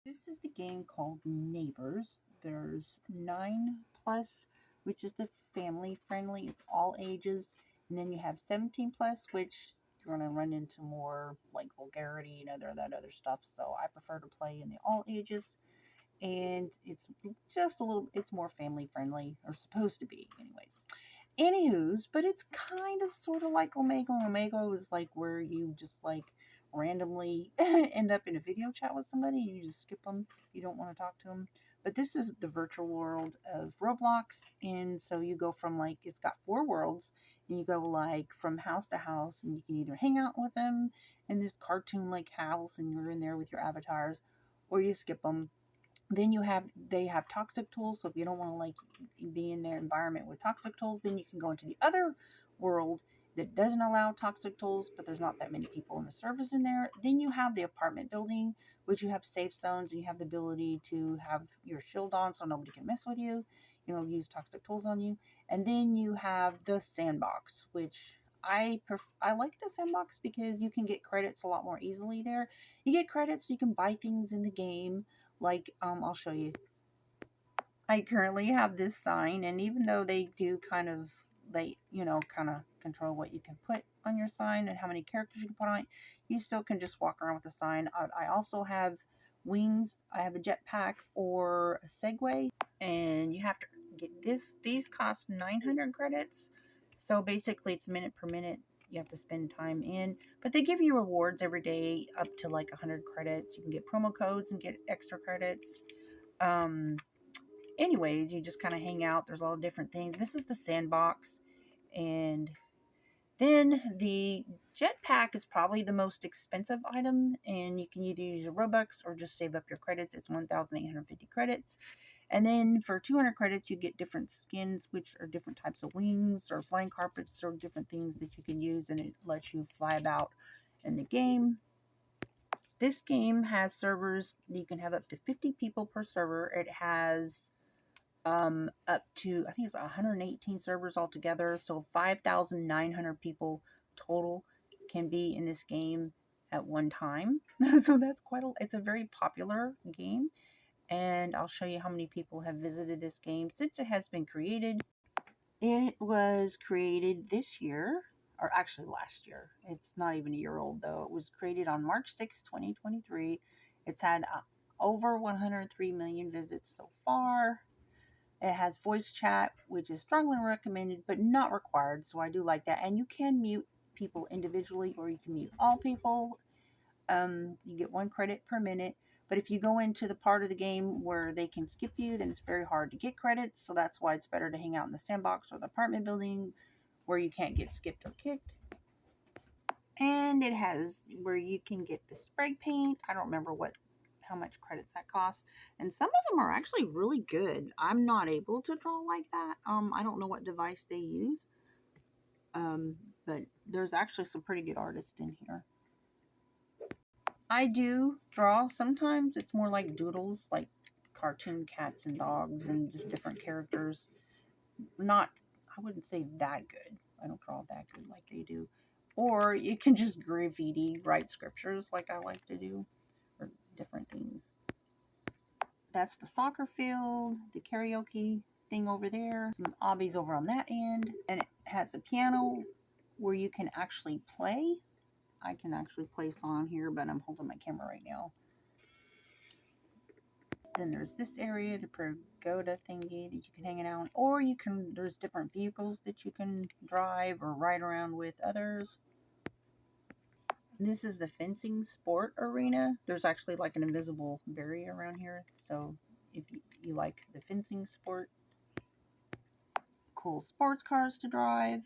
This is the game called Neighbors. There's 9 plus, which is the family friendly. It's all ages. And then you have 17 plus, which you're going to run into more like vulgarity and that other stuff. So I prefer to play in the all ages. And it's just a little, it's more family friendly, or supposed to be, anyways. Anywho's, but it's kind of sort of like Omega. Omega is like where you just like randomly end up in a video chat with somebody and you just skip them. You don't want to talk to them. But this is the virtual world of Roblox, and so you go from like it's got 4 worlds, and you go like from house to house, and you can either hang out with them in this cartoon like house, and you're in there with your avatars, or you skip them. Then they have toxic tools, so if you don't want to like be in their environment with toxic tools, then you can go into the other world that doesn't allow toxic tools, but there's not that many people in the service in there. Then you have the apartment building, which you have safe zones, and you have the ability to have your shield on so nobody can mess with you, use toxic tools on you. And then you have the sandbox, which I like the sandbox because you can get credits a lot more easily there. You get credits so you can buy things in the game, like, I'll show you. I currently have this sign, and even though they kind of control what you can put on your sign and how many characters you can put on it, you still can just walk around with the sign. I also have wings. I have a jetpack or a Segway, and you have to get this. These cost 900 credits. So basically, it's minute per minute. You have to spend time in, but they give you rewards every day up to like 100 credits. You can get promo codes and get extra credits. Um, anyways, you just kind of hang out. There's a lot of different things. This is the sandbox, and then the jetpack is probably the most expensive item, and you can either use your Robux or just save up your credits. It's 1,850 credits. And then for 200 credits, you get different skins, which are different types of wings or flying carpets or different things that you can use, and it lets you fly about in the game. This game has servers. You can have up to 50 people per server. It has up to, I think it's 118 servers altogether, so 5,900 people total can be in this game at one time. So that's it's a very popular game, and I'll show you how many people have visited this game since it has been created. It was created this year, or actually last year. It's not even a year old though. It was created on March 6, 2023. It's had over 103 million visits so far. It has voice chat, which is strongly recommended, but not required. So I do like that. And you can mute people individually, or you can mute all people. You get 1 credit per minute. But if you go into the part of the game where they can skip you, then it's very hard to get credits. So that's why it's better to hang out in the sandbox or the apartment building where you can't get skipped or kicked. And it has where you can get the spray paint. I don't remember how much credits that costs, and some of them are actually really good. I'm not able to draw like that. I don't know what device they use, but there's actually some pretty good artists in here. I do draw sometimes. It's more like doodles, like cartoon cats and dogs and just different characters. Not, I wouldn't say that good. I don't draw that good like they do. Or you can just graffiti, write scriptures like I like to do, or different things. That's the soccer field, the karaoke thing over there, some obbies over on that end, and it has a piano where you can actually play. I can actually play song here, but I'm holding my camera right now. Then there's this area, the pagoda thingy that you can hang out, or there's different vehicles that you can drive or ride around with others. This is the fencing sport arena. There's actually like an invisible barrier around here, so if you like the fencing sport, cool sports cars to drive.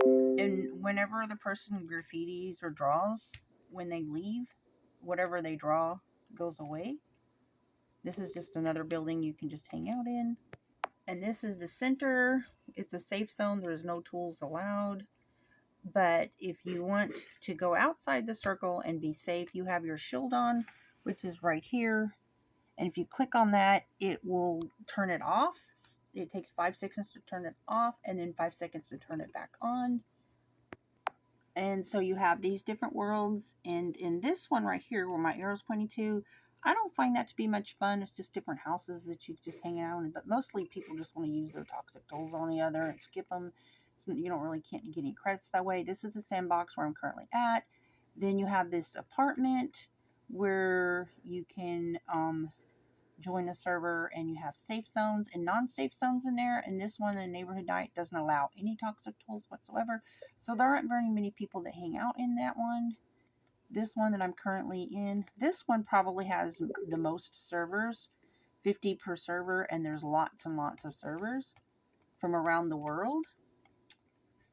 And whenever the person graffitis or draws, when they leave, whatever they draw goes away. This is just another building you can just hang out in. And this is the center. It's a safe zone. There's no tools allowed. But if you want to go outside the circle and be safe, you have your shield on, which is right here. And if you click on that, it will turn it off. It takes 5 seconds to turn it off, and then 5 seconds to turn it back on. And so you have these different worlds. And in this one right here, where my arrow's pointing to, I don't find that to be much fun. It's just different houses that you just hang out in. But mostly people just want to use their toxic tools on the other and skip them. So you don't really can't get any credits that way. This is the sandbox where I'm currently at. Then you have this apartment where you can join a server and you have safe zones and non-safe zones in there. And this one, the neighborhood night, doesn't allow any toxic tools whatsoever. So there aren't very many people that hang out in that one. This one that I'm currently in, this one probably has the most servers, 50 per server, and there's lots and lots of servers from around the world.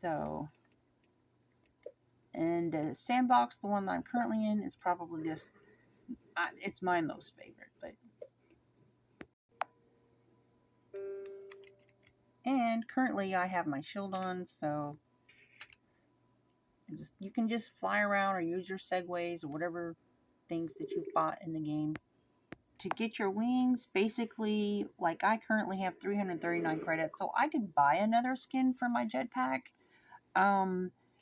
So, and Sandbox, the one that I'm currently in, is probably this. It's my most favorite, but. And currently I have my shield on, so you can just fly around or use your segways or whatever things that you've bought in the game. To get your wings, basically, like I currently have 339 credits, so I could buy another skin for my jetpack.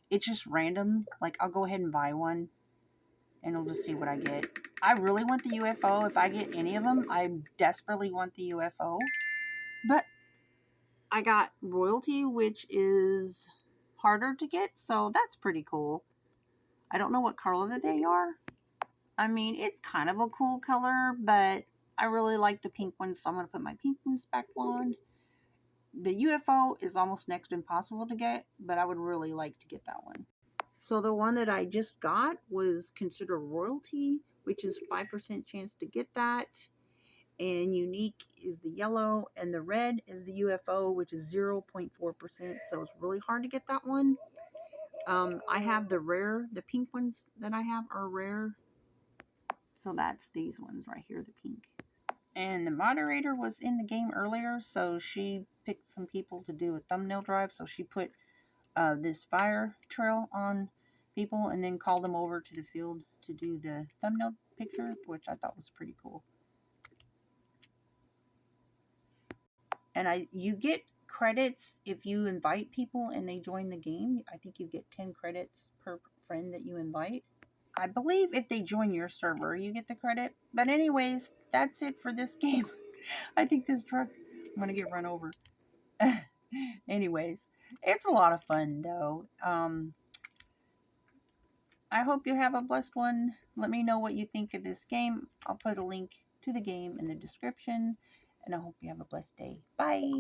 It's just random. Like, I'll go ahead and buy one, and we'll just see what I get. I really want the UFO. If I get any of them, I desperately want the UFO. But I got royalty, which is harder to get, so that's pretty cool. I don't know what color they are. I mean, it's kind of a cool color, but I really like the pink ones, so I'm going to put my pink ones back on. The UFO is almost next to impossible to get, but I would really like to get that one. So the one that I just got was considered royalty, which is 5% chance to get that. And unique is the yellow, and the red is the UFO, which is 0.4%, so it's really hard to get that one. I have the rare, the pink ones that I have are rare. So that's these ones right here, the pink. And the moderator was in the game earlier, so she picked some people to do a thumbnail drive. So she put this fire trail on people and then called them over to the field to do the thumbnail picture, which I thought was pretty cool. And you get credits if you invite people and they join the game. I think you get 10 credits per friend that you invite. I believe if they join your server, you get the credit. But anyways, that's it for this game. I think this truck, I'm going to get run over. Anyways, it's a lot of fun, though. I hope you have a blessed one. Let me know what you think of this game. I'll put a link to the game in the description. And I hope you have a blessed day. Bye.